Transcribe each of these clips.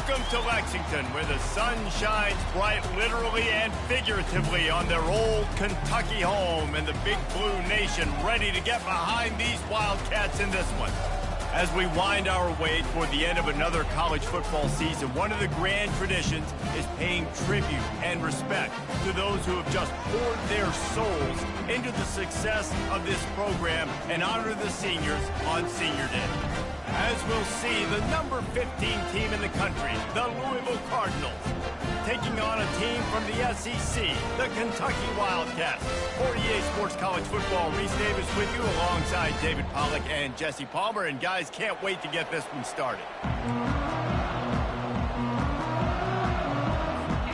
Welcome to Lexington, where the sun shines bright literally and figuratively on their old Kentucky home, and the Big Blue Nation ready to get behind these Wildcats in this one. As we wind our way toward the end of another college football season, one of the grand traditions is paying tribute and respect to those who have just poured their souls into the success of this program and honor the seniors on Senior Day. As we'll see, the number 15 team in the country, the Louisville Cardinals, taking on a team from the SEC, the Kentucky Wildcats. For EA Sports College Football, Reese Davis with you alongside David Pollack and Jesse Palmer. And guys, can't wait to get this one started.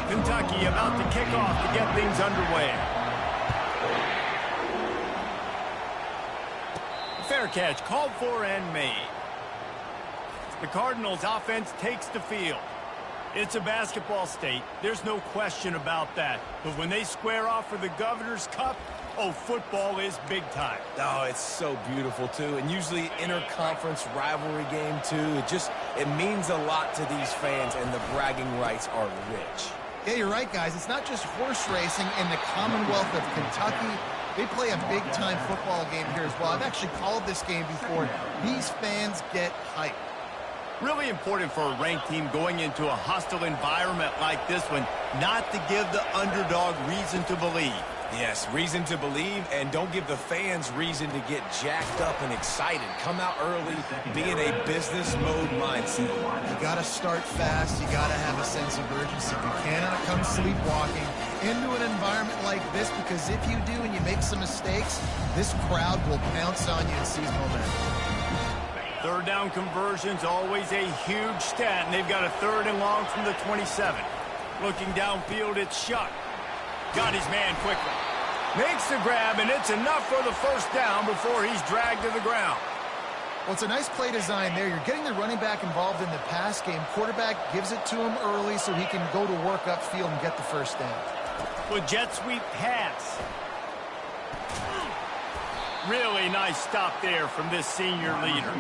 Kentucky about to kick off to get things underway. Fair catch called for and made. The Cardinals offense takes the field. It's a basketball state. There's no question about that. But when they square off for the Governor's Cup, oh, football is big time. Oh, it's so beautiful, too. And usually interconference rivalry game, too. It means a lot to these fans, and the bragging rights are rich. Yeah, you're right, guys. It's not just horse racing in the Commonwealth of Kentucky. They play a big-time football game here as well. I've actually called this game before. These fans get hyped. Really important for a ranked team going into a hostile environment like this one, not to give the underdog reason to believe. Yes, reason to believe, and don't give the fans reason to get jacked up and excited. Come out early, be in a business mode mindset. You got to start fast. You got to have a sense of urgency. You cannot come sleepwalking into an environment like this, because if you do and you make some mistakes, this crowd will pounce on you and seize momentum. Third down conversion's always a huge stat, and they've got a 3rd and long from the 27. Looking downfield, it's Shuck. Got his man quickly. Makes the grab, and it's enough for the first down before he's dragged to the ground. Well, it's a nice play design there. You're getting the running back involved in the pass game. Quarterback gives it to him early so he can go to work upfield and get the first down. With jet sweep pass. Really nice stop there from this senior leader.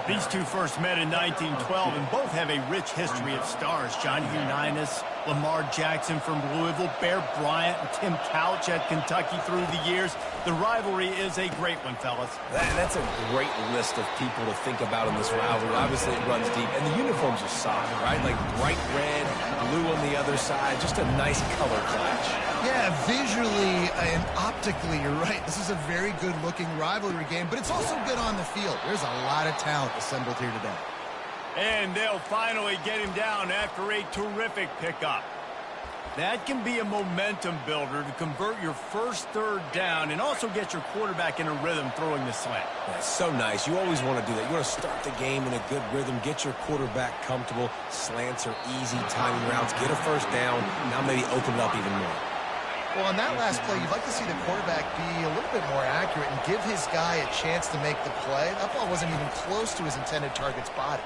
These two first met in 1912, and both have a rich history of stars. Johnny Unitas, Lamar Jackson from Louisville, Bear Bryant, and Tim Couch at Kentucky through the years. The rivalry is a great one, fellas. That's a great list of people to think about in this rivalry. Obviously, it runs deep, and the uniforms are solid, right? Like bright red, blue on the other side, just a nice color clash. Yeah, visually and optically, you're right. This is a very good-looking rivalry game, but it's also good on the field. There's a lot of talent assembled here today. And they'll finally get him down after a terrific pickup. That can be a momentum builder to convert your first 3rd down and also get your quarterback in a rhythm throwing the slant. That's so nice. You always want to do that. You want to start the game in a good rhythm, get your quarterback comfortable. Slants are easy, timing routes, get a first down, now maybe open it up even more. Well, on that last play, you'd like to see the quarterback be a little bit more accurate and give his guy a chance to make the play. That ball wasn't even close to his intended target's body.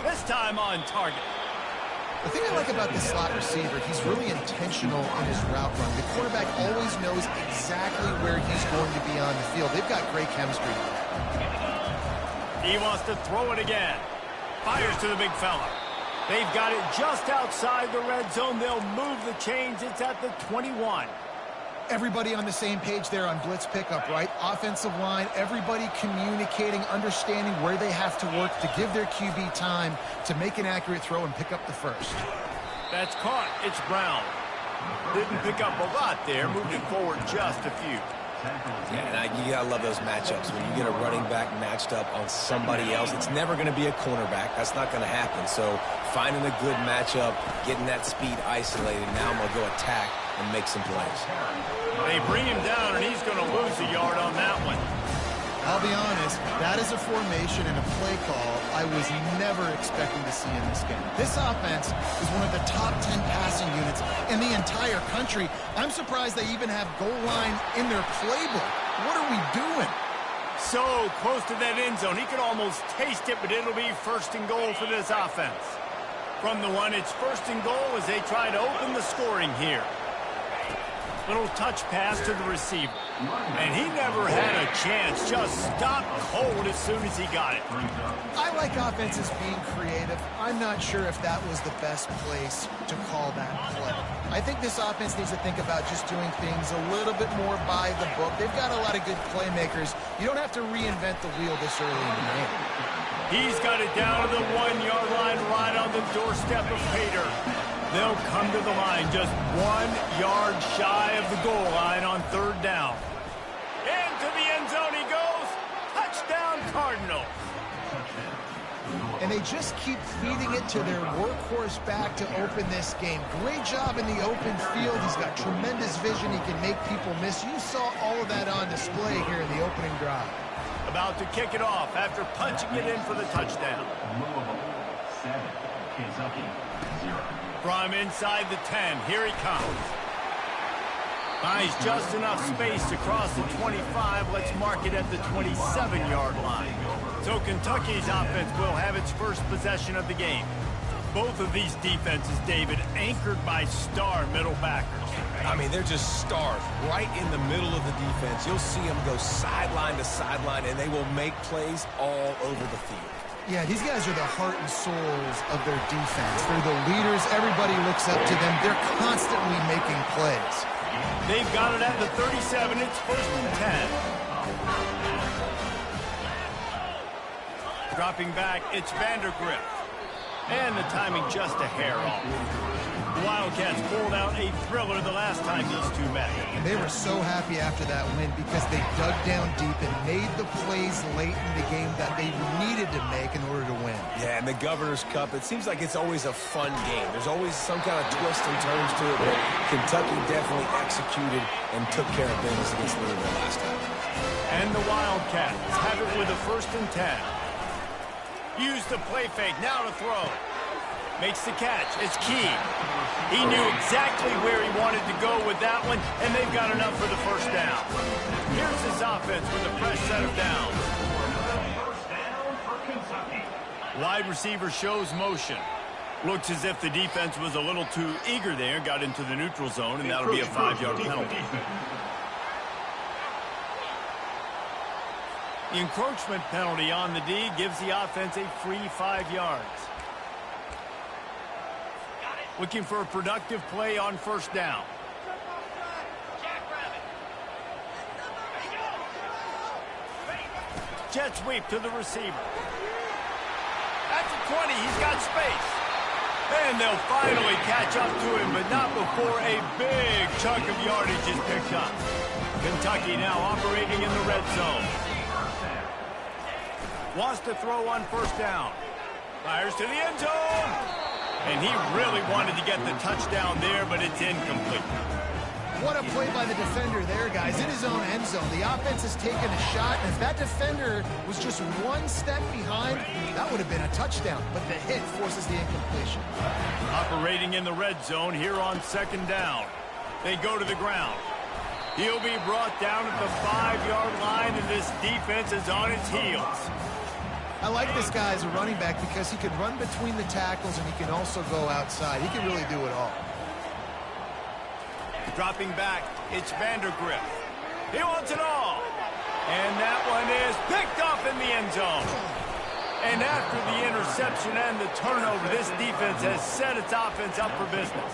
This time on target. The thing I like about this slot receiver, he's really intentional in his route run. The quarterback always knows exactly where he's going to be on the field. They've got great chemistry. He wants to throw it again. Fires to the big fella. They've got it just outside the red zone. They'll move the chains. It's at the 21. Everybody on the same page there on blitz pickup, right? Offensive line, everybody communicating, understanding where they have to work to give their QB time to make an accurate throw and pick up the first. That's caught. It's Brown. Didn't pick up a lot there. Moved it forward just a few. Yeah, and you gotta love those matchups. When you get a running back matched up on somebody else, it's never going to be a cornerback. That's not going to happen. So finding a good matchup, getting that speed isolated, now I'm going to go attack and make some plays. They bring him down, and he's going to lose a yard on that one. I'll be honest, that is a formation and a play call I was never expecting to see in this game. This offense is one of the top 10 passing units in the entire country. I'm surprised they even have goal line in their playbook. What are we doing? So close to that end zone. He could almost taste it, but it'll be 1st and goal for this offense. From the 1, it's 1st and goal as they try to open the scoring here. Little touch pass to the receiver. And he never had a chance. Just stopped cold as soon as he got it. I like offenses being creative. I'm not sure if that was the best place to call that play. I think this offense needs to think about just doing things a little bit more by the book. They've got a lot of good playmakers. You don't have to reinvent the wheel this early in the game. He's got it down to the 1-yard line right on the doorstep of Pater. They'll come to the line just 1 yard shy of the goal line on 3rd down. Into the end zone he goes. Touchdown, Cardinals. And they just keep feeding it to their workhorse back to open this game. Great job in the open field. He's got tremendous vision. He can make people miss. You saw all of that on display here in the opening drive. About to kick it off after punching it in for the touchdown. Louisville 7, Kentucky 0. From inside the 10, here he comes. Finds just enough space to cross the 25. Let's mark it at the 27-yard line. So Kentucky's offense will have its first possession of the game. Both of these defenses, David, anchored by star middle backers. I mean, they're just stars right in the middle of the defense. You'll see them go sideline to sideline, and they will make plays all over the field. Yeah, these guys are the heart and souls of their defense. They're the leaders. Everybody looks up to them. They're constantly making plays. They've got it at the 37. It's 1st and 10. Dropping back, it's Vandergrift. And the timing just a hair off. The Wildcats pulled out a thriller the last time these two met. And they were so happy after that win because they dug down deep and made the plays late in the game that they needed to make in order to win. Yeah, and the Governor's Cup, it seems like it's always a fun game. There's always some kind of twists and turns to it, but Kentucky definitely executed and took care of business against Louisville last time. And the Wildcats have it with a 1st and 10. Use the play fake, now to throw. Makes the catch. It's key. He knew exactly where he wanted to go with that one, and they've got enough for the 1st down. Here's his offense with a fresh set of downs. Wide receiver shows motion. Looks as if the defense was a little too eager there, got into the neutral zone, and that'll be a 5-yard penalty. The encroachment penalty on the D gives the offense a free 5 yards. Looking for a productive play on 1st down. Jet sweep to the receiver. At the 20, he's got space. And they'll finally catch up to him, but not before a big chunk of yardage is picked up. Kentucky now operating in the red zone. Wants to throw on 1st down. Fires to the end zone. And he really wanted to get the touchdown there, but it's incomplete. What a play by the defender there, guys. In his own end zone, the offense has taken a shot, and if that defender was just 1 step behind, that would have been a touchdown. But the hit forces the incompletion. Operating in the red zone here on 2nd down. They go to the ground. He'll be brought down at the 5-yard line, and this defense is on its heels. I like this guy as a running back because he can run between the tackles and he can also go outside. He can really do it all. Dropping back, it's Vandergrift. He wants it all. And that one is picked off in the end zone. And after the interception and the turnover, this defense has set its offense up for business.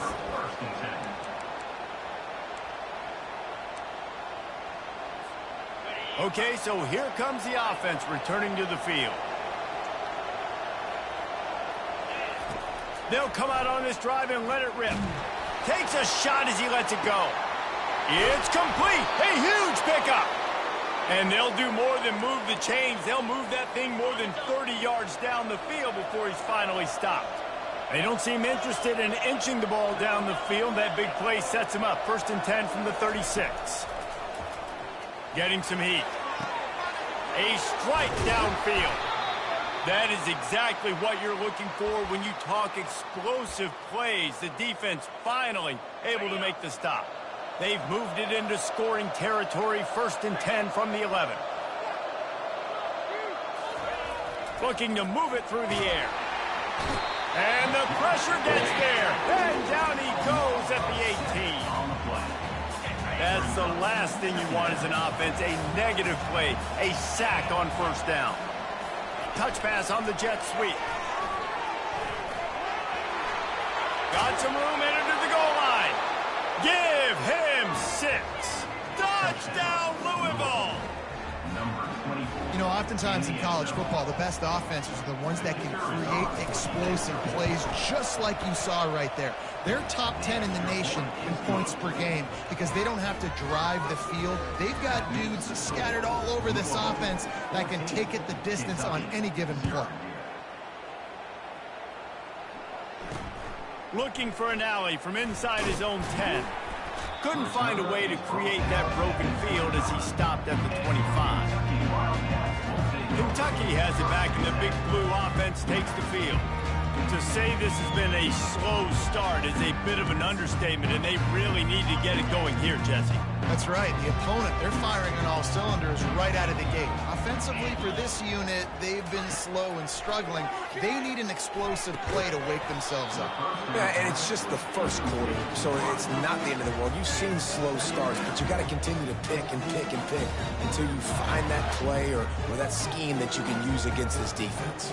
Okay, so here comes the offense returning to the field. They'll come out on this drive and let it rip. Takes a shot as he lets it go. It's complete. A huge pickup. And they'll do more than move the chains. They'll move that thing more than 30 yards down the field before he's finally stopped. They don't seem interested in inching the ball down the field. That big play sets him up. 1st and 10 from the 36. Getting some heat. A strike downfield. That is exactly what you're looking for when you talk explosive plays. The defense finally able to make the stop. They've moved it into scoring territory. 1st and 10 from the 11. Looking to move it through the air. And the pressure gets there. And down he goes at the 18. That's the last thing you want as an offense, a negative play, a sack on first down. Touch pass on the jet sweep. Got some room, entered to the goal line. Give him 6. Touchdown, Louisville. You know, oftentimes in college football, the best offenses are the ones that can create explosive plays just like you saw right there. They're top 10 in the nation in points per game because they don't have to drive the field. They've got dudes scattered all over this offense that can take it the distance on any given play. Looking for an alley from inside his own 10. Couldn't find a way to create that broken field as he stopped at the 25. Kentucky has it back, and the Big Blue offense takes the field. To say this has been a slow start is a bit of an understatement, and they really need to get it going here, Jesse. That's right. The opponent, they're firing on all cylinders right out of the gate. Offensively, for this unit, they've been slow and struggling. They need an explosive play to wake themselves up. Yeah, and it's just the first quarter, so it's not the end of the world. You've seen slow starts, but you got to continue to pick and pick and pick until you find that play or that scheme that you can use against this defense.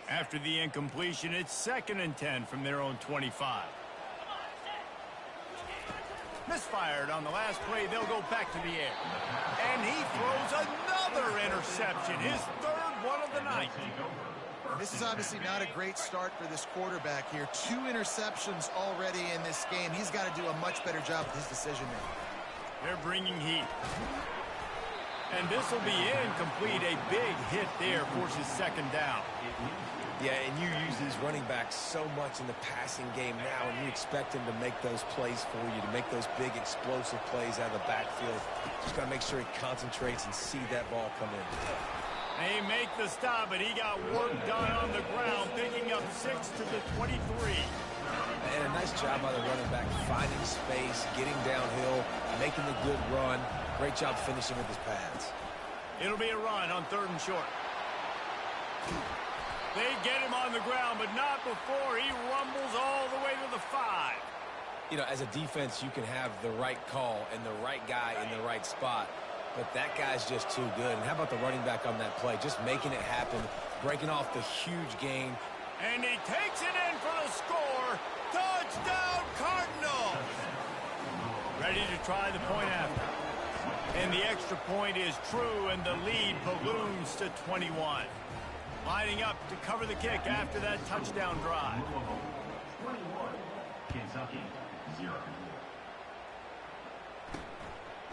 After the incompletion, it's 2nd and 10 from their own 25. Misfired on the last play. They'll go back to the air. And he throws another interception, his 3rd one of the night. This is obviously not a great start for this quarterback here. 2 interceptions already in this game. He's got to do a much better job with his decision-making. They're bringing heat. And this will be incomplete. A big hit there forces 2nd down. Yeah, and you use these running backs so much in the passing game now, and you expect him to make those plays for you, to make those big explosive plays out of the backfield. Just got to make sure he concentrates and see that ball come in. They make the stop, but he got work done on the ground, picking up 6 to the 23. And a nice job by the running back, finding space, getting downhill, making the good run. Great job finishing with his pads. It'll be a run on 3rd and short. They get him on the ground, but not before he rumbles all the way to the 5. You know, as a defense, you can have the right call and the right guy in the right spot, but that guy's just too good. And how about the running back on that play? Just making it happen, breaking off the huge gain. And he takes it in for the score. Touchdown, Cardinals! Ready to try the point after. And the extra point is true, and the lead balloons to 21. Lining up to cover the kick after that touchdown drive. 21, Kentucky, 0.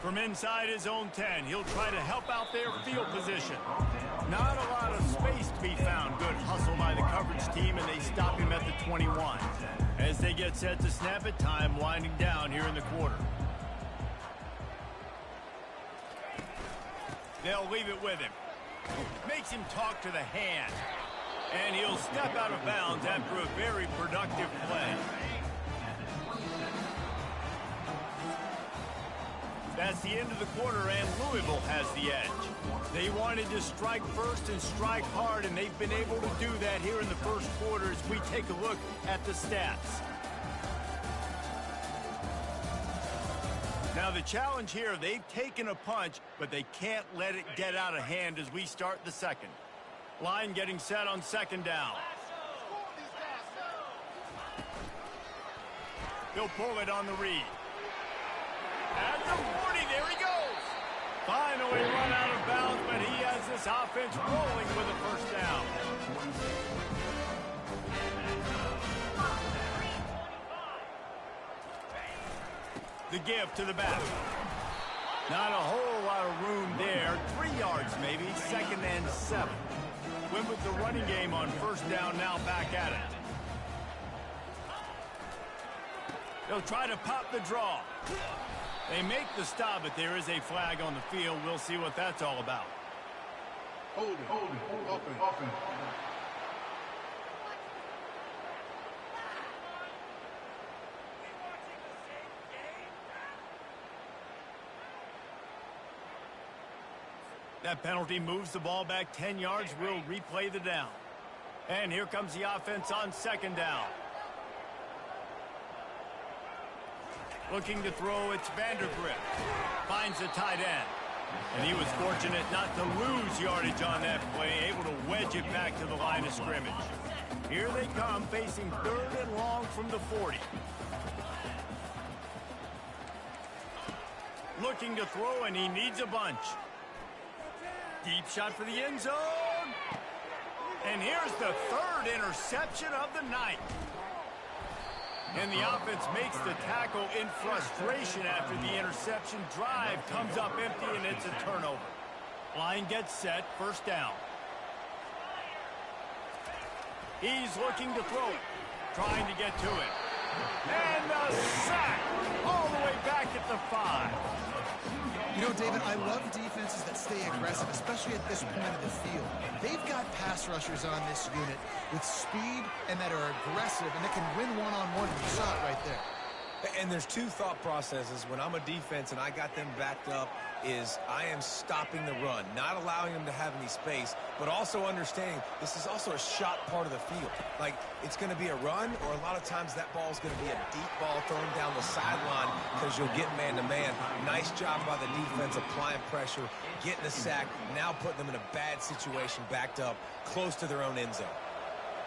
From inside his own 10, he'll try to help out their field position. Not a lot of space to be found. Good hustle by the coverage team, and they stop him at the 21. As they get set to snap it, time winding down here in the quarter. They'll leave it with him. Makes him talk to the hand. And he'll step out of bounds after a very productive play. That's the end of the quarter, and Louisville has the edge. They wanted to strike first and strike hard, and they've been able to do that here in the first quarter as we take a look at the stats. Now the challenge here, they've taken a punch, but they can't let it get out of hand as we start the 2nd. Line getting set on 2nd down. He'll pull it on the read. At the 40, there he goes. Finally run out of bounds, but he has this offense rolling with a 1st down. The give to the back. Not a whole lot of room there. 3 yards maybe, 2nd and 7. Went with the running game on 1st down, now back at it. They'll try to pop the draw. They make the stop, but there is a flag on the field. We'll see what that's all about. Hold it, open. That penalty moves the ball back 10 yards. We'll replay the down. And here comes the offense on 2nd down. Looking to throw, it's Vandergrift. Finds the tight end. And he was fortunate not to lose yardage on that play, able to wedge it back to the line of scrimmage. Here they come, facing 3rd and long from the 40. Looking to throw, and he needs a bunch. Deep shot for the end zone. And here's the 3rd interception of the night. And the offense makes the tackle in frustration after the interception. Drive comes up empty, and it's a turnover. Line gets set, 1st down. He's looking to throw it, trying to get to it. And the sack all the way back at the 5. You know, David, I love defenses that stay aggressive, especially at this point of the field. They've got pass rushers on this unit with speed and that are aggressive and that can win one-on-one. You saw it right there. And there's 2 thought processes when I'm a defense and I got them backed up is I am stopping the run, not allowing them to have any space, but also understanding this is also a shot part of the field. Like, it's going to be a run, or a lot of times that ball is going to be a deep ball thrown down the sideline because you'll get man-to-man. Nice job by the defense applying pressure, getting the sack, now putting them in a bad situation, backed up, close to their own end zone.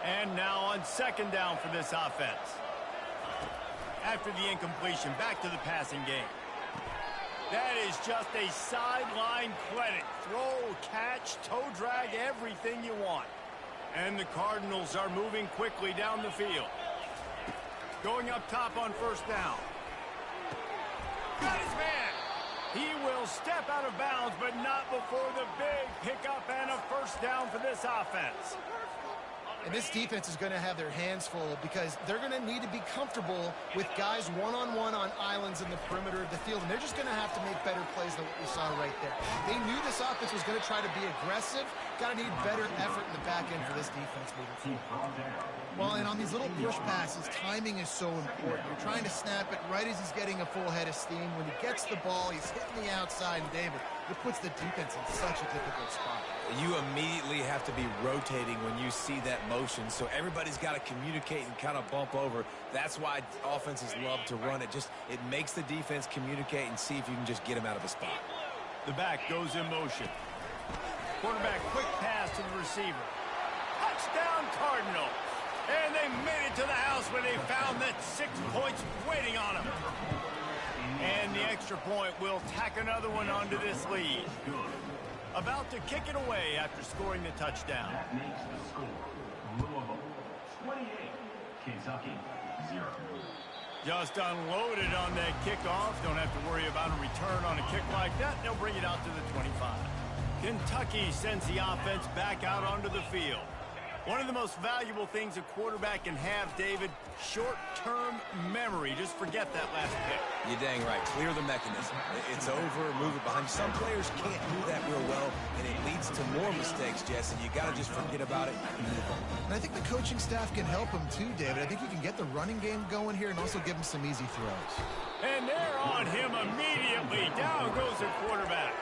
And now on 2nd down for this offense. After the incompletion, back to the passing game. That is just a sideline clinic. Throw, catch, toe drag, everything you want. And the Cardinals are moving quickly down the field. Going up top on 1st down. Got his man. He will step out of bounds, but not before the big pickup and a 1st down for this offense. And this defense is going to have their hands full because they're going to need to be comfortable with guys one-on-one on islands in the perimeter of the field. And they're just going to have to make better plays than what we saw right there. They knew this offense was going to try to be aggressive. Got to need better effort in the back end for this defense moving forward. Well, and on these little push passes, timing is so important. You're trying to snap it right as he's getting a full head of steam. When he gets the ball, he's hitting the outside. And David, it puts the defense in such a difficult spot. You immediately have to be rotating when you see that motion, so everybody's got to communicate and kind of bump over. That's why offenses love to run it. It makes the defense communicate and see if you can just get him out of a spot. The back goes in motion. Quarterback quick pass to the receiver. Touchdown Cardinals. And they made it to the house where they found that 6 points waiting on them. And the extra point will tack another one onto this lead. About to kick it away after scoring the touchdown. That makes the score Louisville 28, Kentucky 0. Just unloaded on that kickoff. Don't have to worry about a return on a kick like that. They'll bring it out to the 25. Kentucky sends the offense back out onto the field. One of the most valuable things a quarterback can have, David, short-term memory. Just forget that last pick. You're dang right. Clear the mechanism. It's over, move it behind. Some players can't do that real well, and it leads to more mistakes, Jesse. You got to just forget about it and move on. And I think the coaching staff can help him too, David. I think you can get the running game going here and also give him some easy throws. And they're on him immediately. Down goes the quarterback.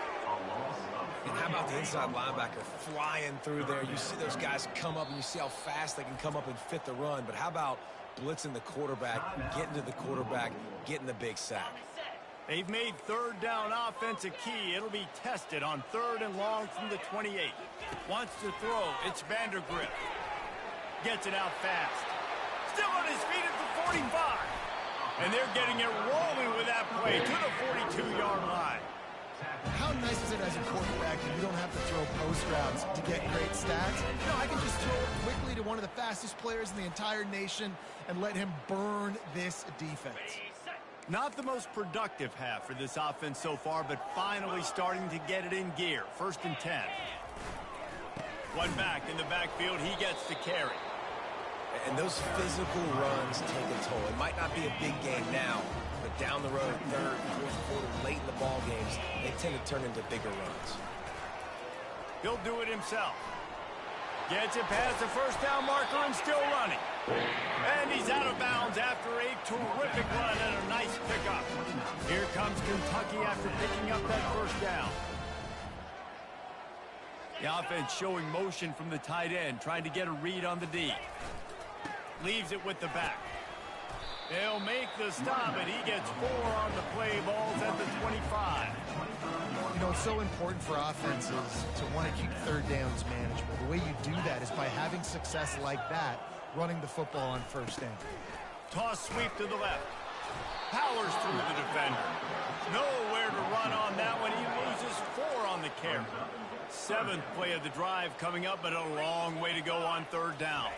And how about the inside linebacker flying through there? You see those guys come up, and you see how fast they can come up and fit the run. But how about blitzing the quarterback, getting to the quarterback, getting the big sack? They've made 3rd down offense a key. It'll be tested on 3rd and long from the 28. Wants to throw. It's Vandergrift. Gets it out fast. Still on his feet at the 45. And they're getting it rolling with that play to the 42-yard line. How nice is it as a quarterback that you don't have to throw post routes to get great stats? No, I can just throw it quickly to one of the fastest players in the entire nation and let him burn this defense. Not the most productive half for this offense so far, but finally starting to get it in gear. 1st and 10. One back in the backfield. He gets the carry. And those physical runs take a toll. It might not be a big game now, but down the road, 3rd, 4th quarter, late in the ball games, they tend to turn into bigger runs. He'll do it himself. Gets it past the 1st down marker and still running. And he's out of bounds after a terrific run and a nice pickup. Here comes Kentucky after picking up that 1st down. The offense showing motion from the tight end, trying to get a read on the D. Leaves it with the back. They'll make the stop, and he gets 4 on the play. Balls at the 25. You know, it's so important for offenses to want to keep third downs manageable. The way you do that is by having success like that, running the football on first down. Toss sweep to the left. Powers through the defender. Nowhere to run on that one. He loses 4 on the carry. 7th play of the drive coming up, but a long way to go on third down.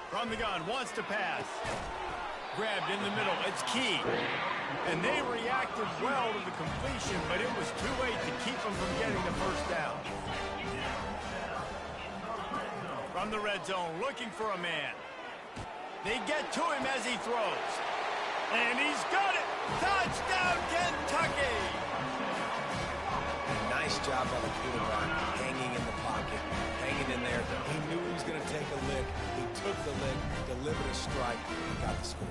From the gun, wants to pass. Grabbed in the middle. It's Key. And they reacted well to the completion, but it was too late to keep them from getting the first down. From the red zone, looking for a man. They get to him as he throws. And he's got it! Touchdown, Kentucky! Nice job by the quarterback, hanging in the pocket, hanging in there. He knew he was going to take a lick. He took the lick, delivered a strike, and got the score.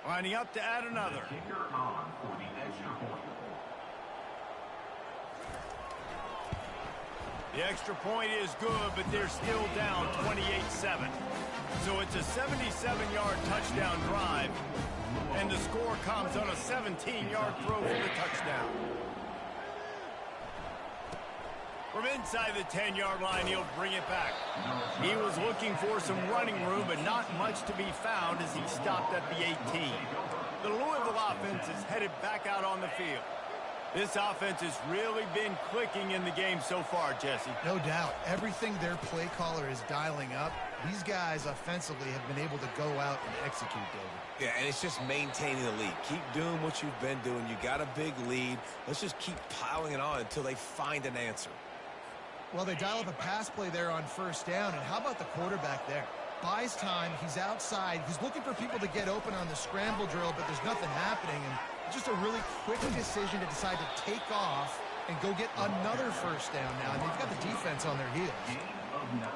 Lining up to add another. Kicker on for the extra point. The extra point is good, but they're still down 28-7. So it's a 77-yard touchdown drive, and the score comes on a 17-yard throw for the touchdown. From inside the 10-yard line, he'll bring it back. He was looking for some running room, but not much to be found as he stopped at the 18. The Louisville offense is headed back out on the field. This offense has really been clicking in the game so far, Jesse. No doubt. Everything their play caller is dialing up, these guys offensively have been able to go out and execute, David. Yeah, and it's just maintaining the lead. Keep doing what you've been doing. You got a big lead. Let's just keep piling it on until they find an answer. Well, they dial up a pass play there on first down, and how about the quarterback there? Buys time, he's outside, he's looking for people to get open on the scramble drill, but there's nothing happening, and just a really quick decision to decide to take off and go get another first down now. I mean, they've got the defense on their heels.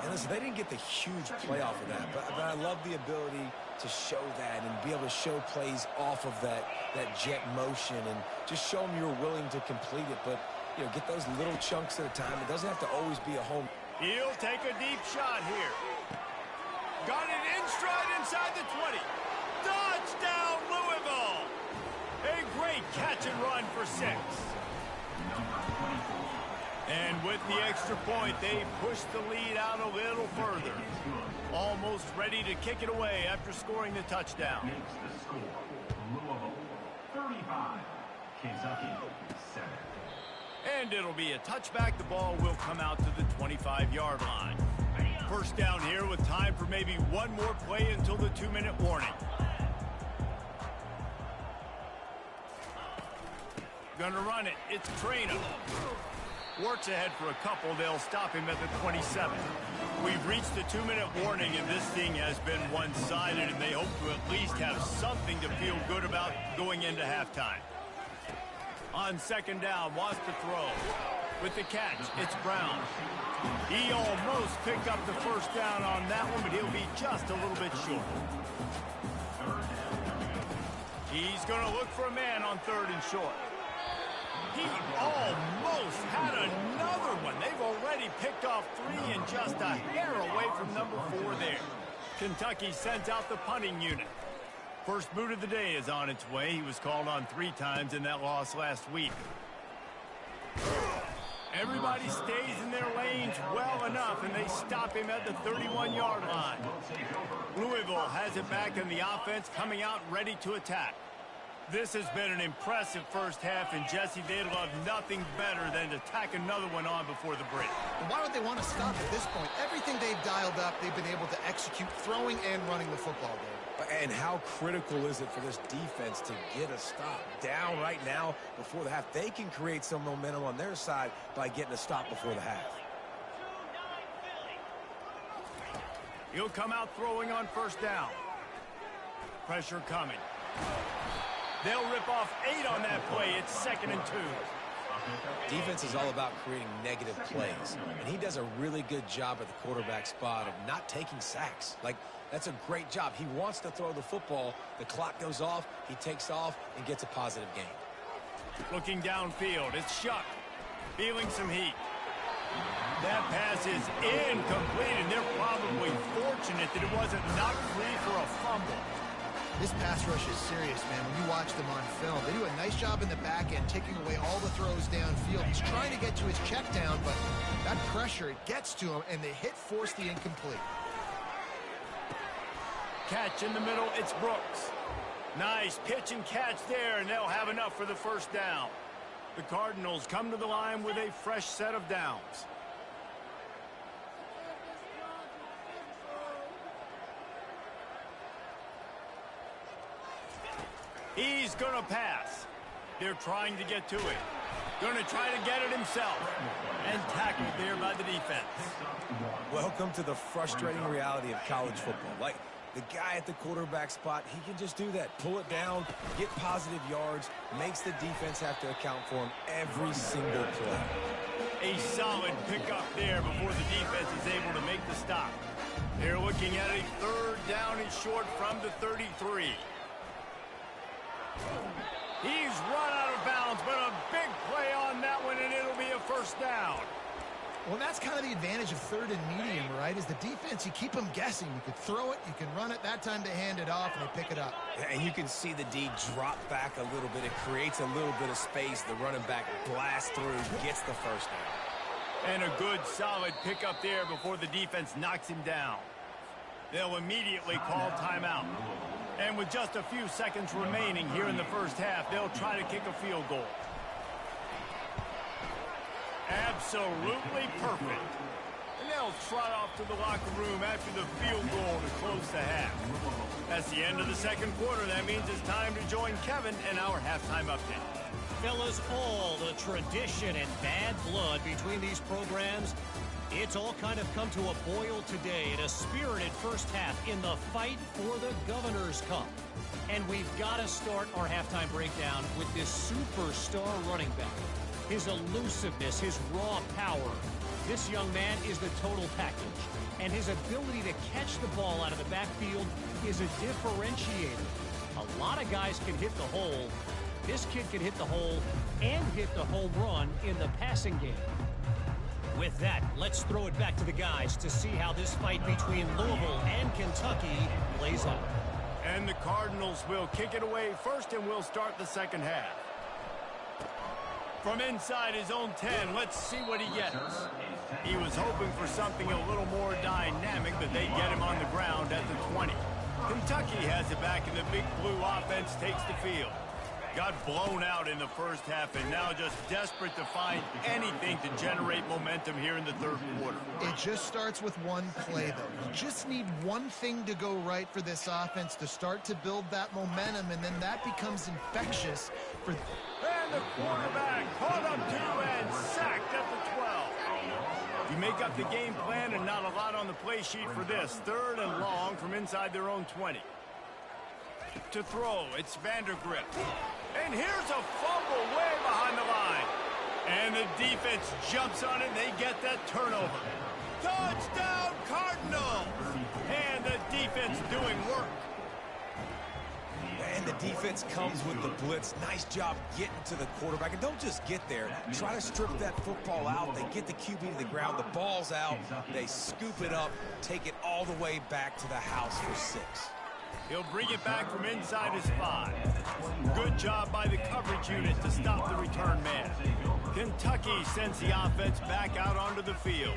And listen, they didn't get the huge play off of that, but I love the ability to show that and be able to show plays off of that jet motion and just show them you're willing to complete it, but you know, get those little chunks at a time. It doesn't have to always be a home. He'll take a deep shot here. Got it in stride inside the 20. Touchdown, Louisville! A great catch and run for 6. And with the extra point, they push the lead out a little further. Almost ready to kick it away after scoring the touchdown. Makes the score. Louisville 35, Kentucky 7. And it'll be a touchback. The ball will come out to the 25-yard line. First down here with time for maybe one more play until the 2-minute warning. Gonna run it. It's Trainer. Works ahead for a couple. They'll stop him at the 27. We've reached the 2-minute warning, and this thing has been one-sided, and they hope to at least have something to feel good about going into halftime. On second down, wants to throw. With the catch, it's Brown. He almost picked up the first down on that one, but he'll be just a little bit short. He's going to look for a man on 3rd and short. He almost had another one. They've already picked off 3 and just a hair away from number 4 there. Kentucky sends out the punting unit. First boot of the day is on its way. He was called on 3 times in that loss last week. Everybody stays in their lanes well enough, and they stop him at the 31-yard line. Louisville has it back, and the offense coming out ready to attack. This has been an impressive first half, and Jesse, they'd love nothing better than to tack another one on before the break. And why would they want to stop at this point? Everything they've dialed up, they've been able to execute throwing and running the football game. And how critical is it for this defense to get a stop down right now before the half? They can create some momentum on their side by getting a stop before the half. He'll come out throwing on first down. Pressure coming. They'll rip off 8 on that play. It's 2nd and 2. Defense is all about creating negative plays, and he does a really good job at the quarterback spot of not taking sacks. Like, That's a great job. He wants to throw the football. The clock goes off, he takes off, and gets a positive gain. Looking downfield, it's Shuck. Feeling some heat. That pass is incomplete, and they're probably fortunate that it wasn't knocked free for a fumble. This pass rush is serious, man. When you watch them on film, they do a nice job in the back end, taking away all the throws downfield. He's trying to get to his check down, but that pressure, it gets to him, and the hit forced the incomplete. Catch in the middle, it's Brooks. Nice pitch and catch there, and they'll have enough for the first down. The Cardinals come to the line with a fresh set of downs. He's going to pass. They're trying to get to it. Going to try to get it himself. And tackled there by the defense. Welcome to the frustrating reality of college football. Like, the guy at the quarterback spot, he can just do that. Pull it down, get positive yards, makes the defense have to account for him every single play. A solid pickup there before the defense is able to make the stop. They're looking at a third down and short from the 33. He's run out of bounds, but a big play on that one, and it'll be a first down. Well, that's kind of the advantage of third and medium, right? Is the defense, you keep them guessing. You could throw it, you can run it. That time they hand it off, and they pick it up. And you can see the D drop back a little bit. It creates a little bit of space. The running back blasts through, gets the first down. And a good, solid pickup there before the defense knocks him down. They'll immediately call timeout. And with just a few seconds remaining here in the first half, they'll try to kick a field goal. Absolutely perfect. And they'll trot off to the locker room after the field goal to close the half. That's the end of the second quarter. That means it's time to join Kevin in our halftime update. Fellas, all the tradition and bad blood between these programs, it's all kind of come to a boil today in a spirited first half in the fight for the Governor's Cup. And we've got to start our halftime breakdown with this superstar running back. His elusiveness, his raw power. This young man is the total package. And his ability to catch the ball out of the backfield is a differentiator. A lot of guys can hit the hole. This kid can hit the hole and hit the home run in the passing game. With that, let's throw it back to the guys to see how this fight between Louisville and Kentucky plays out. And the Cardinals will kick it away first, and we'll start the second half. From inside his own 10, let's see what he gets. He was hoping for something a little more dynamic, but they get him on the ground at the 20. Kentucky has it back, and the Big Blue offense takes the field. Got blown out in the first half, and now just desperate to find anything to generate momentum here in the third quarter. It just starts with one play, though. You just need one thing to go right for this offense to start to build that momentum, and then that becomes infectious for... And the quarterback caught up to and sacked at the 12. You make up the game plan, and not a lot on the play sheet for this. Third and long from inside their own 20. To throw, it's Vandergrift. And here's a fumble way behind the line. And the defense jumps on it, and they get that turnover. Touchdown, Cardinals! And the defense doing work. And the defense comes with the blitz. Nice job getting to the quarterback. And don't just get there. Try to strip that football out. They get the QB to the ground. The ball's out. They scoop it up, take it all the way back to the house for 6. He'll bring it back from inside his 5. Good job by the coverage unit to stop the return man. Kentucky sends the offense back out onto the field.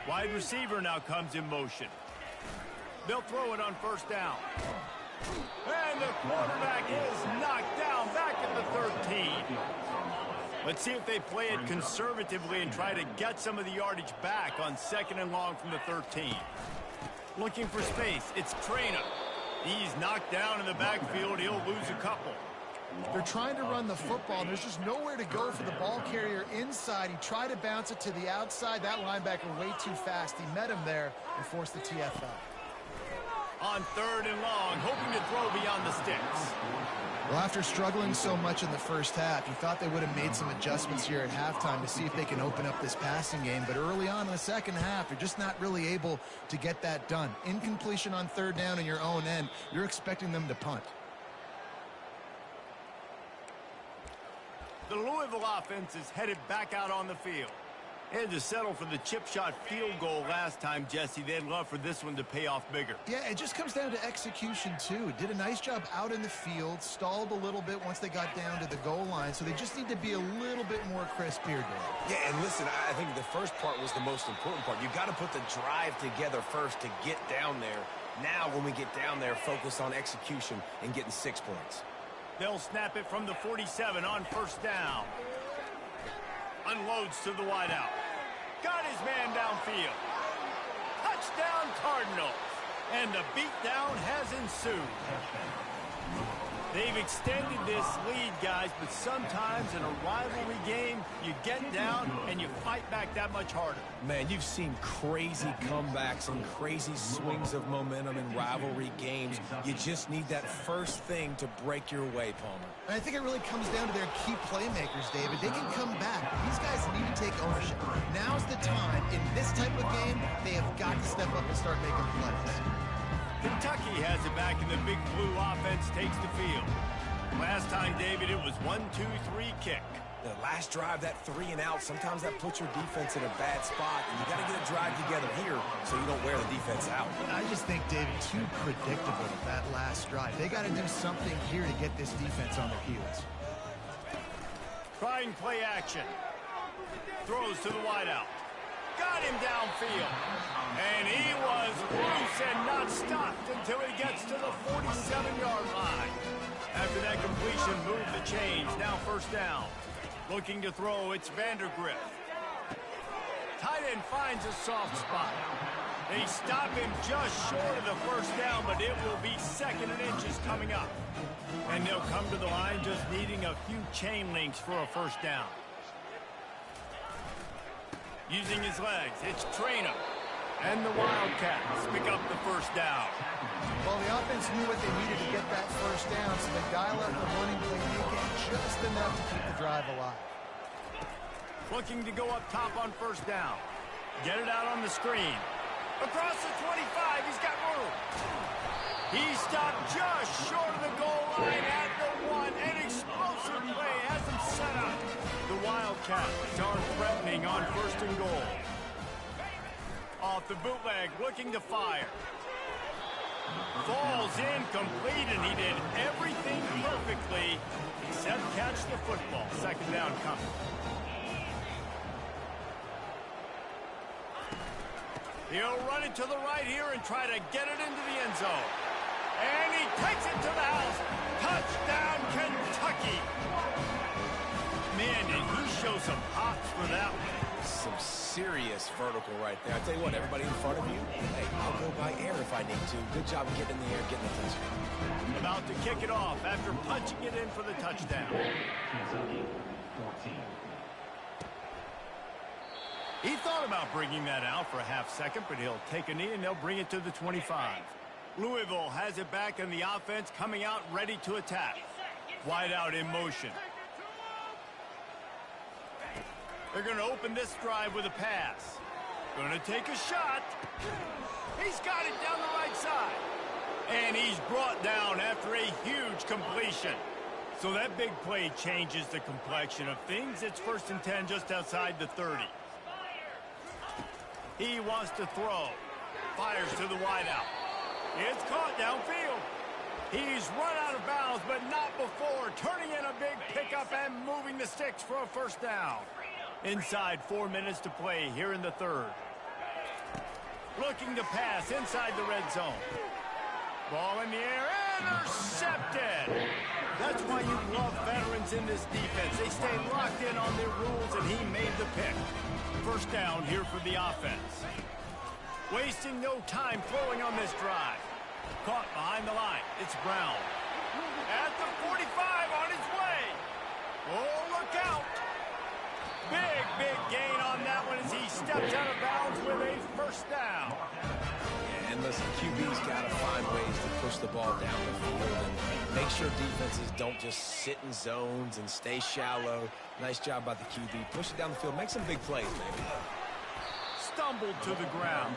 Wide receiver now comes in motion. They'll throw it on first down. And the quarterback is knocked down back at the 13. Let's see if they play it conservatively and try to get some of the yardage back on second and long from the 13. Looking for space, it's Traina. He's knocked down in the backfield. He'll lose a couple. They're trying to run the football. There's just nowhere to go for the ball carrier inside. He tried to bounce it to the outside. That linebacker way too fast. He met him there and forced the TFL. On third and long, hoping to throw beyond the sticks. Well, after struggling so much in the first half, you thought they would have made some adjustments here at halftime to see if they can open up this passing game. But early on in the second half, you're just not really able to get that done. Incompletion on third down in your own end, you're expecting them to punt. The Louisville offense is headed back out on the field. And to settle for the chip shot field goal last time, Jesse, they'd love for this one to pay off bigger. Yeah, it just comes down to execution, too. Did a nice job out in the field, stalled a little bit once they got down to the goal line, so they just need to be a little bit more crisp here, Dave. Yeah, and listen, I think the first part was the most important part. You got to put the drive together first to get down there. Now, when we get down there, focus on execution and getting 6 points. They'll snap it from the 47 on first down. Unloads to the wideout. Got his man downfield. Touchdown Cardinals. And the beatdown has ensued. They've extended this lead, guys, but sometimes in a rivalry game, you get down and you fight back that much harder. Man, you've seen crazy comebacks and crazy swings of momentum in rivalry games. You just need that first thing to break your way, Palmer. And I think it really comes down to their key playmakers, David. They can come back. These guys need to take ownership. Now's the time. In this type of game, they have got to step up and start making plays. Kentucky has it back, and the Big Blue offense takes the field. Last time, David, it was 1-2-3 kick. The last drive, that 3 and out, sometimes that puts your defense in a bad spot, and you got to get a drive together here so you don't wear the defense out. I just think, David, too predictable that last drive. They got to do something here to get this defense on their heels. Trying play action. Throws to the wideout. Got him downfield. And he was loose and not stopped until he gets to the 47-yard line. After that completion, move the chains. Now first down. Looking to throw, it's Vandergrift. Tight end finds a soft spot. They stop him just short of the first down, but it will be 2nd and inches coming up. And they'll come to the line just needing a few chain links for a first down. Using his legs, it's Traynor. And the Wildcats pick up the first down. Well, the offense knew what they needed to get that first down, so they dial up the running play making just enough to keep the drive alive. Looking to go up top on first down. Get it out on the screen. Across the 25, he's got room. He stopped just short of the goal line at the 1. An explosive play has him set up. The Wildcats are threatening on first and goal. Off the bootleg, looking to fire. Falls incomplete, and he did everything perfectly except catch the football. 2nd down coming. He'll run it to the right here and try to get it into the end zone. And he takes it to the house. Touchdown, Kentucky. Man, did he show some hops for that one. Some serious vertical right there. I tell you what, everybody in front of you, hey, I'll go by air if I need to. Good job getting in the air, getting the touchdown. About to kick it off after punching it in for the touchdown. Kentucky, 14. He thought about bringing that out for a half second, but he'll take a knee and they'll bring it to the 25. Louisville has it back, and the offense coming out ready to attack. Wide out in motion. They're going to open this drive with a pass. Going to take a shot. He's got it down the right side. And he's brought down after a huge completion. So that big play changes the complexion of things. It's 1st and 10 just outside the 30. He wants to throw. Fires to the wideout. It's caught downfield. He's run out of bounds, but not before. Turning in a big pickup and moving the sticks for a first down. Inside 4 minutes to play here in the 3rd. Looking to pass inside the red zone. Ball in the air, intercepted. That's why you love veterans in this defense. They stay locked in on their rules, and he made the pick. First down here for the offense. Wasting no time throwing on this drive. Caught behind the line. It's Brown. At the 45 on his way. Oh, look out. Big gain on that one as he steps out of bounds with a first down. And And listen, QB's got to find ways to push the ball down the field and make sure defenses don't just sit in zones and stay shallow. Nice job by the QB. Push it down the field. Make some big plays, baby. Stumbled to the ground.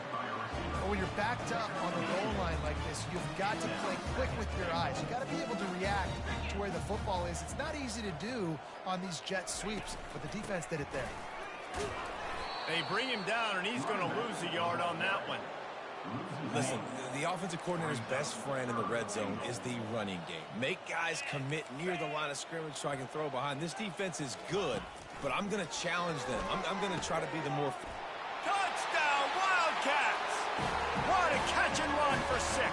But when you're backed up on the goal line like this, you've got to play quick with your eyes. You've got to be able to react to where the football is. It's not easy to do on these jet sweeps, but the defense did it there. They bring him down, and he's going to lose a yard on that one. Listen, the offensive coordinator's best friend in the red zone is the running game. Make guys commit near the line of scrimmage so I can throw behind. This defense is good, but I'm going to challenge them. I'm going to try to be the more... Touchdown, Wildcats! What a catch and run for 6.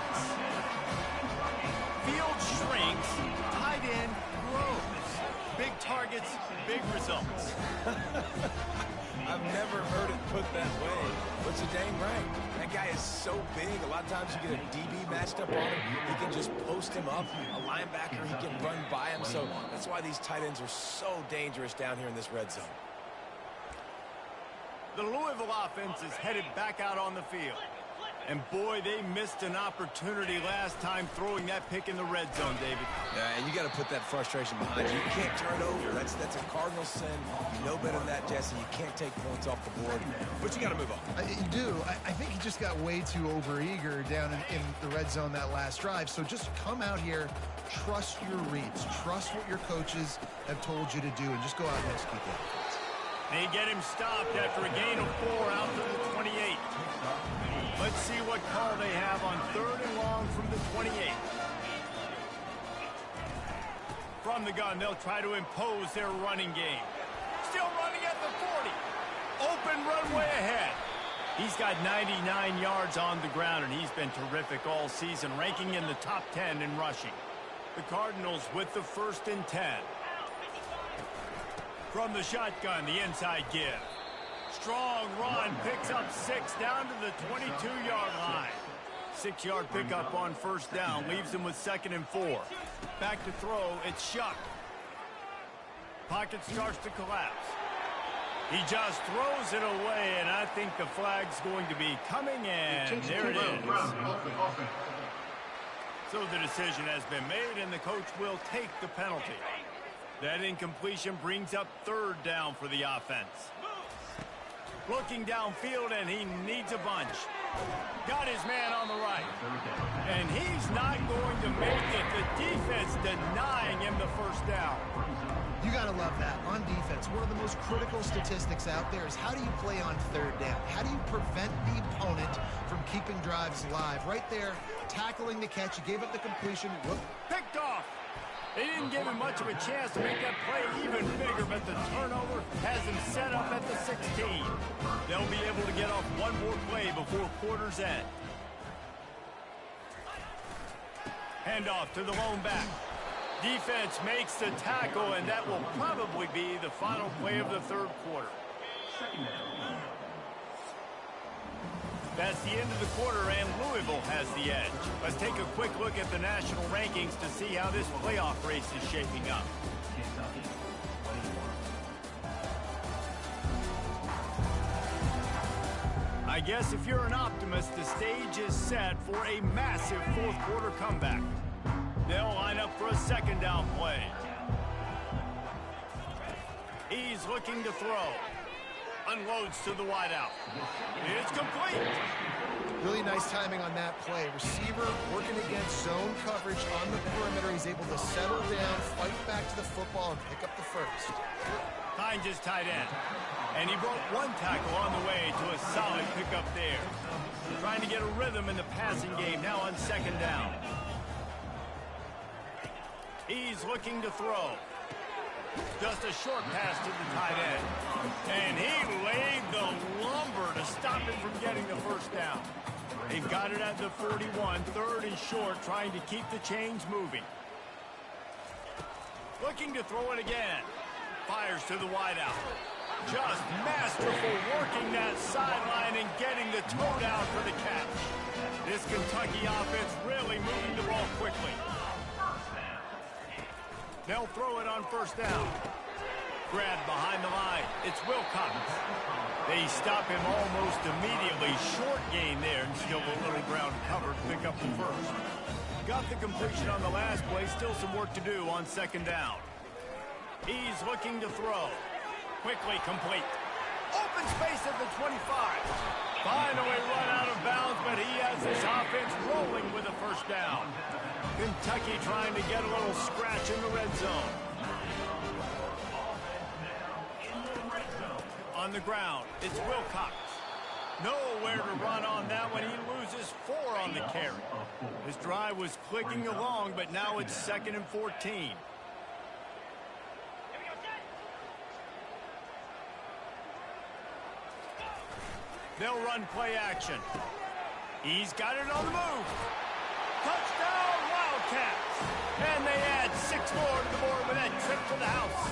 Field shrinks, tight end grows. Big targets, big results. I've never heard it put that way, but you're dang right. That guy is so big. A lot of times you get a DB matched up on him. He can just post him up. A linebacker, he can run by him. So that's why these tight ends are so dangerous down here in this red zone. The Louisville offense is headed back out on the field. And boy, they missed an opportunity last time throwing that pick in the red zone, David. Yeah, and you got to put that frustration behind you. You can't turn it over. That's a cardinal sin. You know better than that, Jesse. You can't take points off the board. But you got to move on. You do. I think he just got way too overeager down in the red zone that last drive. So just come out here, trust your reads, trust what your coaches have told you to do, and just go out and execute that. They get him stopped after a gain of 4 out to the 28. Let's see what call they have on 3rd and long from the 28. From the gun, they'll try to impose their running game. Still running at the 40. Open runway ahead. He's got 99 yards on the ground, and he's been terrific all season, ranking in the top 10 in rushing. The Cardinals with the 1st and 10. From the shotgun, the inside give. Strong run, picks up 6 down to the 22-yard line. 6-yard pickup on 1st down, leaves him with 2nd and 4. Back to throw, it's Shuck. Pocket starts to collapse. He just throws it away, and I think the flag's going to be coming in. There it is. So the decision has been made, and the coach will take the penalty. That incompletion brings up 3rd down for the offense. Looking downfield, and he needs a bunch. Got his man on the right. And he's not going to make it. The defense denying him the 1st down. You got to love that. On defense, one of the most critical statistics out there is how do you play on 3rd down? How do you prevent the opponent from keeping drives alive? Right there, tackling the catch. He gave up the completion. Whoop. Picked off. They didn't give him much of a chance to make that play even bigger, but the turnover has him set up at the 16. They'll be able to get off one more play before quarter's end. Handoff to the lone back. Defense makes the tackle, and that will probably be the final play of the 3rd quarter. That's the end of the quarter, and Louisville has the edge. Let's take a quick look at the national rankings to see how this playoff race is shaping up. I guess if you're an optimist, the stage is set for a massive 4th quarter comeback. They'll line up for a 2nd down play. He's looking to throw. Unloads to the wideout. It's complete. Really nice timing on that play. Receiver working against zone coverage on the perimeter. He's able to settle down, fight back to the football, and pick up the 1st. Finds his tight end. And he broke 1 tackle on the way to a solid pickup there. Trying to get a rhythm in the passing game now on 2nd down. He's looking to throw. Just a short pass to the tight end. And he laid the lumber to stop him from getting the 1st down. They've got it at the 41, 3rd and short, trying to keep the chains moving. Looking to throw it again. Fires to the wideout. Just masterful working that sideline and getting the toe down for the catch. This Kentucky offense really moving the ball quickly. They'll throw it on 1st down. Grab behind the line. It's Wilcox. They stop him almost immediately. Short gain there, and still a little ground cover to pick up the first. Got the completion on the last play. Still some work to do on second down. He's looking to throw. Quickly complete. Open space at the 25. Finally run out of bounds, but he has his offense rolling with a first down. Kentucky trying to get a little scratch in the red zone. On the ground, it's Wilcox. Nowhere to run on that one. He loses 4 on the carry. His drive was clicking along, but now it's 2nd and 14. They'll run play action. He's got it on the move. Touchdown, Wildcats. And they add 6 more to the board with that trip to the house.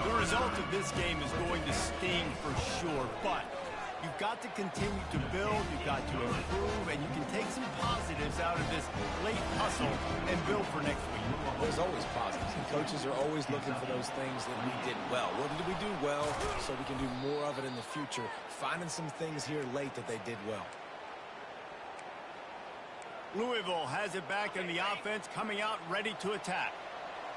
The result of this game is going to sting for sure, but you've got to continue to build, you've got to improve, and you can take some positives out of this late hustle and build for next week. There's always positives, and coaches are always looking for those things that we did well. What did we do well so we can do more of it in the future? Finding some things here late that they did well. Louisville has it back in the offense, coming out ready to attack.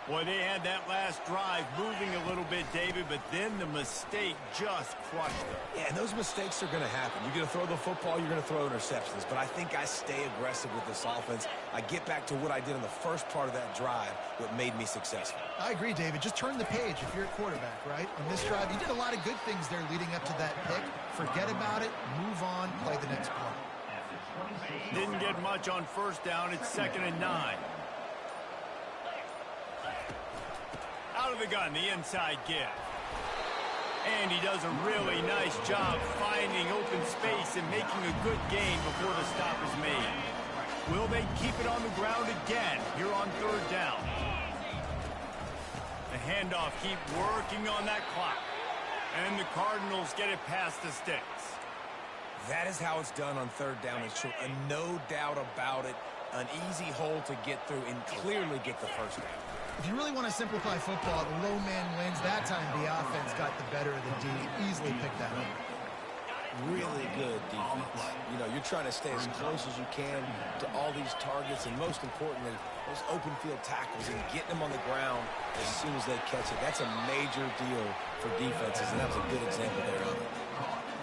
Boy, they had that last drive moving a little bit, David, but then the mistake just crushed them. Yeah, and those mistakes are going to happen. You're going to throw the football, you're going to throw interceptions, but I think I stay aggressive with this offense. I get back to what I did in the first part of that drive, what made me successful. I agree, David. Just turn the page if you're a quarterback, right? On this drive, you did a lot of good things there leading up to that pick. Forget about it, move on, play the next play. Didn't get much on first down. It's 2nd and 9. Out of the gun, the inside give. And he does a really nice job finding open space and making a good gain before the stop is made. Will they keep it on the ground again here on 3rd down? The handoff, keep working on that clock. And the Cardinals get it past the sticks. That is how it's done on 3rd down and short. No doubt about it. An easy hole to get through and clearly get the first down. If you really want to simplify football, the low man wins. That time the offense got the better of the D. Easily picked that up. Really good defense. You know, you're trying to stay as close as you can to all these targets, and most importantly, those open field tackles and getting them on the ground as soon as they catch it. That's a major deal for defenses, and that was a good example there of it.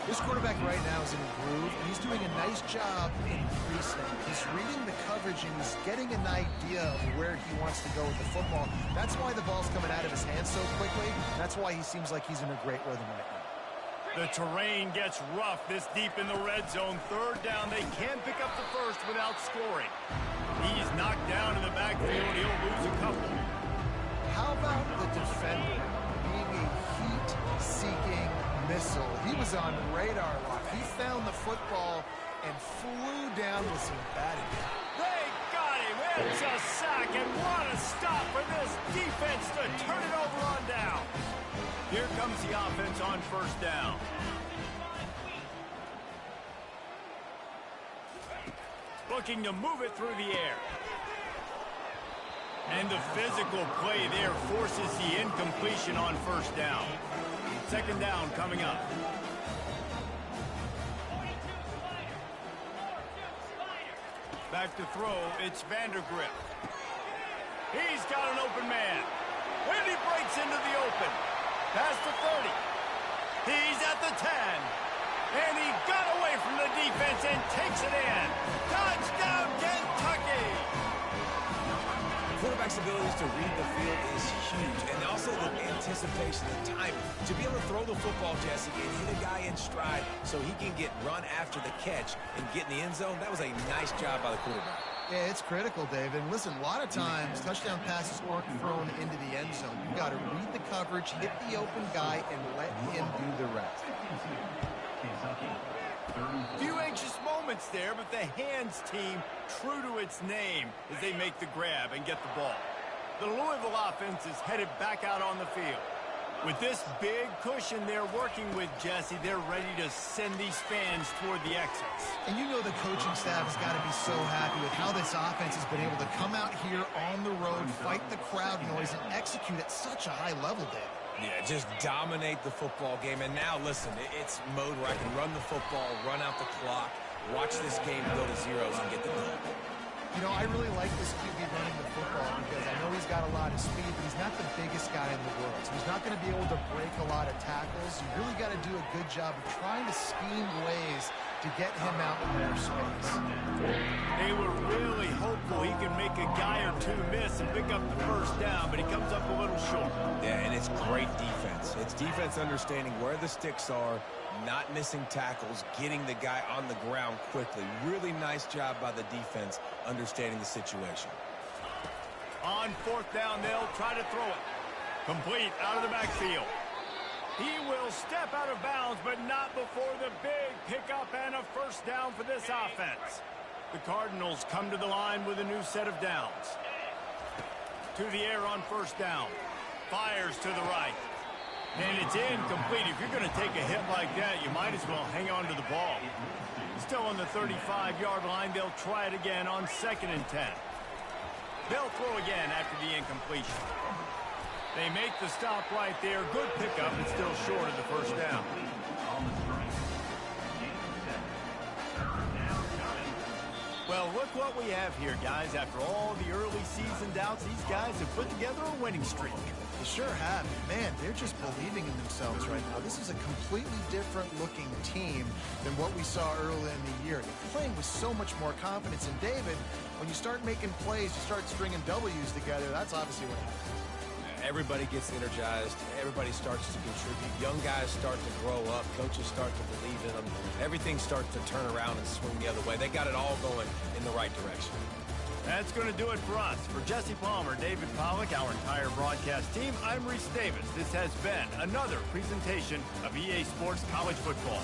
This quarterback right now is in a groove, and he's doing a nice job in pre-snap. He's reading the coverage, and he's getting an idea of where he wants to go with the football. That's why the ball's coming out of his hands so quickly. That's why he seems like he's in a great rhythm right now. The terrain gets rough this deep in the red zone. 3rd down, they can't pick up the first without scoring. He's knocked down in the backfield. He'll lose a couple. How about the defender being a heat-seeking missile? He was on radar lock. He found the football and flew down with some batting. They got him. It's a sack, and what a stop for this defense to turn it over on down. Here comes the offense on 1st down. Looking to move it through the air. And the physical play there forces the incompletion on 1st down. 2nd down coming up. Back to throw, it's Vandergrift. He's got an open man. And he breaks into the open. Past the 30. He's at the 10. And he got away from the defense and takes it in. Touchdown, Kentucky! Quarterback's abilities to read the field is huge, and also the anticipation, the time to be able to throw the football, Jesse, and hit a guy in stride so he can get run after the catch and get in the end zone. That was a nice job by the quarterback. Yeah, it's critical, David. And listen, a lot of times touchdown passes aren't thrown into the end zone. You've got to read the coverage, hit the open guy, and let him do the rest. Few anxious moments there, but the hands team true to its name as they make the grab and get the ball. The Louisville offense is headed back out on the field. With this big cushion they're working with, Jesse, they're ready to send these fans toward the exits. And you know the coaching staff has got to be so happy with how this offense has been able to come out here on the road, fight the crowd noise, and execute at such a high level, Dave. Yeah, just dominate the football game. And now, listen, it's mode where I can run the football, run out the clock, watch this game go to zeros and get the goal. You know, I really like this QB running the football because I know he's got a lot of speed, but he's not the biggest guy in the world. So he's not going to be able to break a lot of tackles. You really got to do a good job of trying to scheme ways to get him out in more space. They were really hopeful he could make a guy or two miss and pick up the first down, but he comes up a little short. Yeah, and it's great defense. It's defense understanding where the sticks are, not missing tackles, getting the guy on the ground quickly. Really nice job by the defense understanding the situation. On fourth down, they'll try to throw it. Complete out of the backfield. He will step out of bounds, but not before the big pickup and a first down for this offense. The Cardinals come to the line with a new set of downs. To the air on first down. Fires to the right. And it's incomplete. If you're going to take a hit like that, you might as well hang on to the ball. Still on the 35-yard line. They'll try it again on 2nd and 10. They'll throw again after the incompletion. They make the stop right there. Good pickup, but still short of the first down. Well, look what we have here, guys. After all the early season doubts, these guys have put together a winning streak. They sure have. Man, they're just believing in themselves right now. This is a completely different looking team than what we saw early in the year. They're playing with so much more confidence. And David, when you start making plays, you start stringing W's together, that's obviously what happens. Everybody gets energized. Everybody starts to contribute. Young guys start to grow up. Coaches start to believe in them. Everything starts to turn around and swing the other way. They got it all going in the right direction. That's going to do it for us. For Jesse Palmer, David Pollack, our entire broadcast team, I'm Reese Davis. This has been another presentation of EA Sports College Football.